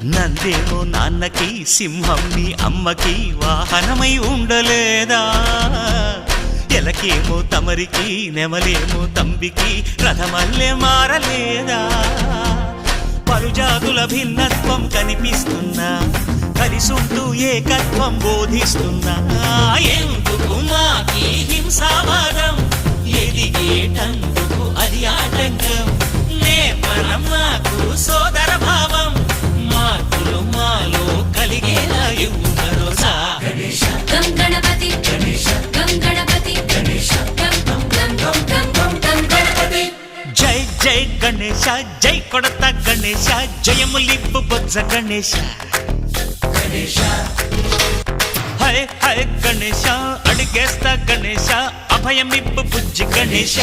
నందేమో నాన్నకి సింహం నీ అమ్మకి వాహనమై ఉండలేదా ఎలకేమో తమరికి నెమలేమో తంబికి రథమల్లే మారలేదా పలుజాతుల భిన్నత్వం కనిపిస్తున్నా కలిసుంటూ ఏకత్వం బోధిస్తున్నా ఎందుకు మాకి హింసావాదం ఎదిగేటందుకు అది ఆటంకం నేపరం మాకు సోదర భావం మార్పులు మాలో కలిగేలా ఇవ్వు భరోసా గం గణపతి గం గణపతి గం గణపతి జై జై గణేశ జై కొడత గణేశ జయములిప్పు బొజ్జ గణేశ హై హై గణేశ అడిగేస్తా గణేశ అభయమిప్పు బుజ్జి గణేశ